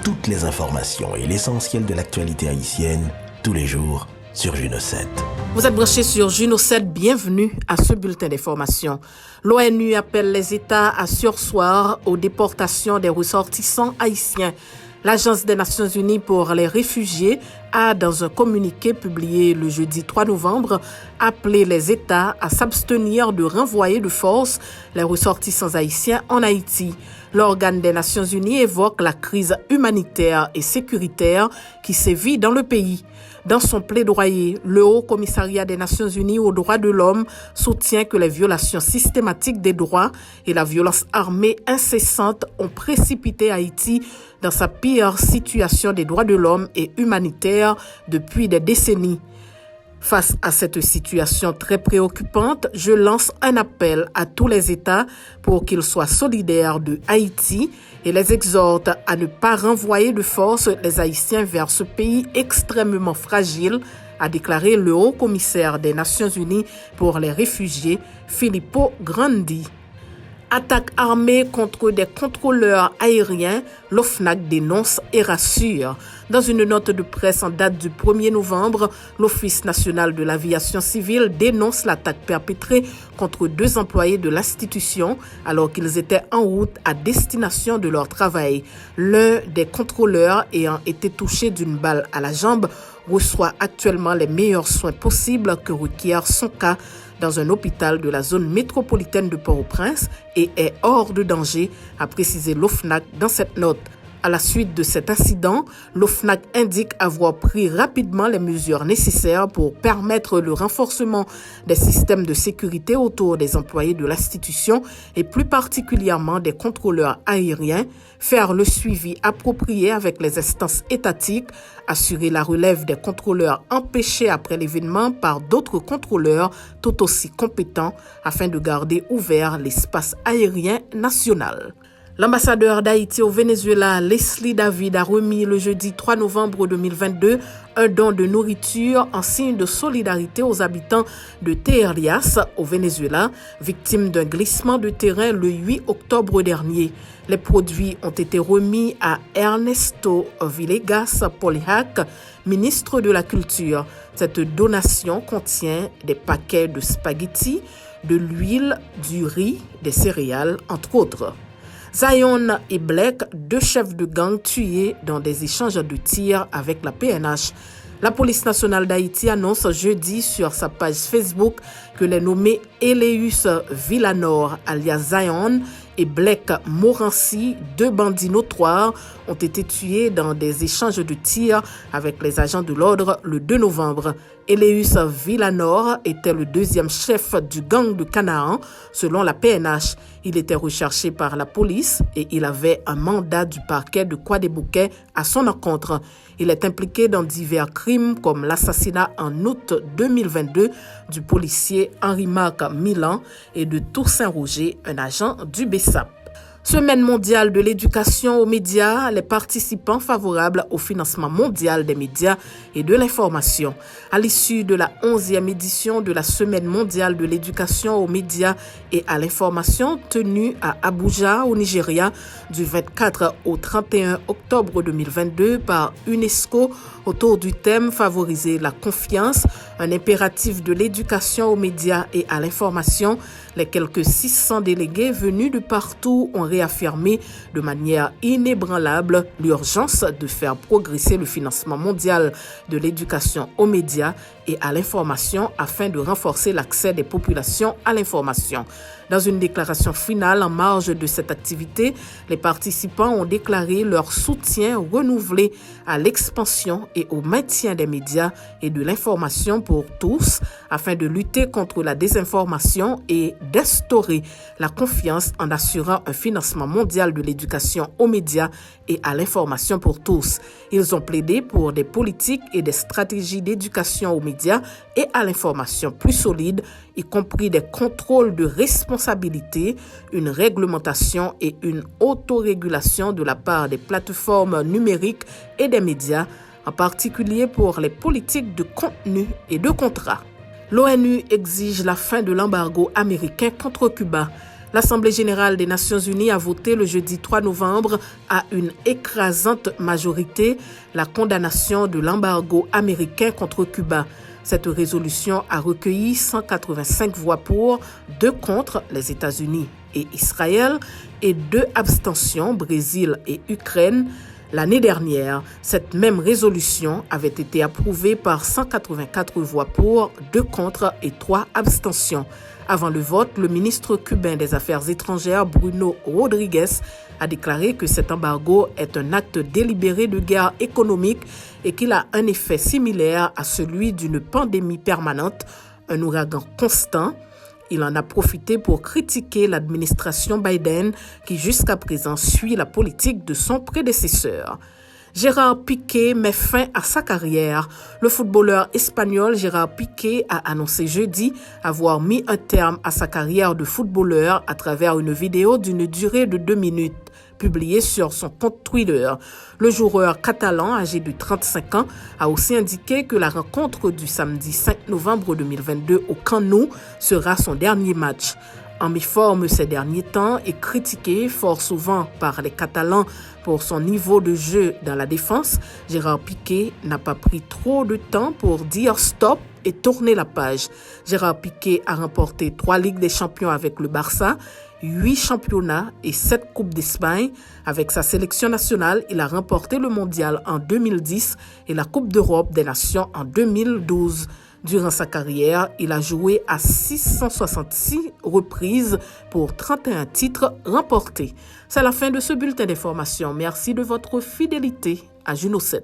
toutes les informations et l'essentiel de l'actualité haïtienne, tous les jours, sur Juno 7. Vous êtes branchés sur Juno 7, bienvenue à ce bulletin d'information. L'ONU appelle les États à surseoir aux déportations des ressortissants haïtiens. L'Agence des Nations Unies pour les réfugiés a, dans un communiqué publié le jeudi 3 novembre, appelé les États à s'abstenir de renvoyer de force les ressortissants haïtiens en Haïti. L'organe des Nations Unies évoque la crise humanitaire et sécuritaire qui sévit dans le pays. Dans son plaidoyer, le Haut Commissariat des Nations Unies aux droits de l'homme soutient que les violations systématiques des droits et la violence armée incessante ont précipité Haïti dans sa pire situation des droits de l'homme et humanitaire depuis des décennies. Face à cette situation très préoccupante, je lance un appel à tous les États pour qu'ils soient solidaires de Haïti et les exhorte à ne pas renvoyer de force les Haïtiens vers ce pays extrêmement fragile, a déclaré le haut commissaire des Nations Unies pour les réfugiés, Filippo Grandi. Attaque armée contre des contrôleurs aériens, l'OFNAC dénonce et rassure. Dans une note de presse en date du 1er novembre, l'Office national de l'aviation civile dénonce l'attaque perpétrée contre 2 employés de l'institution alors qu'ils étaient en route à destination de leur travail. L'un des contrôleurs ayant été touché d'une balle à la jambe reçoit actuellement les meilleurs soins possibles que requiert son cas dans un hôpital de la zone métropolitaine de Port-au-Prince et est hors de danger, a précisé l'OFNAC dans cette note. À la suite de cet incident, l'OFNAC indique avoir pris rapidement les mesures nécessaires pour permettre le renforcement des systèmes de sécurité autour des employés de l'institution et plus particulièrement des contrôleurs aériens, faire le suivi approprié avec les instances étatiques, assurer la relève des contrôleurs empêchés après l'événement par d'autres contrôleurs tout aussi compétents afin de garder ouvert l'espace aérien national. L'ambassadeur d'Haïti au Venezuela, Leslie David, a remis le jeudi 3 novembre 2022 un don de nourriture en signe de solidarité aux habitants de Teerlias, au Venezuela, victimes d'un glissement de terrain le 8 octobre dernier. Les produits ont été remis à Ernesto Villegas Polihac, ministre de la Culture. Cette donation contient des paquets de spaghettis, de l'huile, du riz, des céréales, entre autres. Zion et Blake, 2 chefs de gang tués dans des échanges de tirs avec la PNH. La police nationale d'Haïti annonce jeudi sur sa page Facebook que les nommés Eleus Villanor alias Zion et Blake Morancy, 2 bandits notoires, ont été tués dans des échanges de tirs avec les agents de l'ordre le 2 novembre. Eleus Villanor était le 2e chef du gang de Canaan, selon la PNH. Il était recherché par la police et il avait un mandat du parquet de Croix-des-Bouquets à son encontre. Il est impliqué dans divers crimes comme l'assassinat en août 2022 du policier Henri-Marc Milan et de Toussaint Roger, un agent du BESAP. Semaine mondiale de l'éducation aux médias, les participants favorables au financement mondial des médias et de l'information. À l'issue de la 11e édition de la Semaine mondiale de l'éducation aux médias et à l'information tenue à Abuja, au Nigeria, du 24 au 31 octobre 2022 par UNESCO autour du thème « Favoriser la confiance », un impératif de l'éducation aux médias et à l'information, les quelques 600 délégués venus de partout ont réaffirmé de manière inébranlable l'urgence de faire progresser le financement mondial de l'éducation aux médias et à l'information afin de renforcer l'accès des populations à l'information. Dans une déclaration finale en marge de cette activité, les participants ont déclaré leur soutien renouvelé à l'expansion et au maintien des médias et de l'information pour tous afin de lutter contre la désinformation et d'instaurer la confiance en assurant un financement mondial de l'éducation aux médias et à l'information pour tous. Ils ont plaidé pour des politiques et des stratégies d'éducation aux médias et à l'information plus solides, y compris des contrôles de responsabilité, une réglementation et une autorégulation de la part des plateformes numériques et des médias, en particulier pour les politiques de contenu et de contrat. L'ONU exige la fin de l'embargo américain contre Cuba. L'Assemblée générale des Nations unies a voté le jeudi 3 novembre à une écrasante majorité la condamnation de l'embargo américain contre Cuba. Cette résolution a recueilli 185 voix pour, 2 contre les États-Unis et Israël et 2 abstentions, Brésil et Ukraine. L'année dernière, cette même résolution avait été approuvée par 184 voix pour, 2 contre et 3 abstentions. Avant le vote, le ministre cubain des Affaires étrangères, Bruno Rodriguez, a déclaré que cet embargo est un acte délibéré de guerre économique et qu'il a un effet similaire à celui d'une pandémie permanente, un ouragan constant. Il en a profité pour critiquer l'administration Biden qui jusqu'à présent suit la politique de son prédécesseur. Gérard Piqué met fin à sa carrière. Le footballeur espagnol Gérard Piqué a annoncé jeudi avoir mis un terme à sa carrière de footballeur à travers une vidéo d'une durée de 2 minutes publiée sur son compte Twitter. Le joueur catalan, âgé de 35 ans, a aussi indiqué que la rencontre du samedi 5 novembre 2022 au Camp Nou sera son dernier match. En méforme ces derniers temps et critiqué fort souvent par les Catalans pour son niveau de jeu dans la défense, Gérard Piqué n'a pas pris trop de temps pour dire stop et tourner la page. Gérard Piqué a remporté 3 Ligues des Champions avec le Barça, 8 championnats et 7 Coupes d'Espagne. Avec sa sélection nationale, il a remporté le Mondial en 2010 et la Coupe d'Europe des Nations en 2012. Durant sa carrière, il a joué à 666 reprises pour 31 titres remportés. C'est la fin de ce bulletin d'information. Merci de votre fidélité à Juno 7.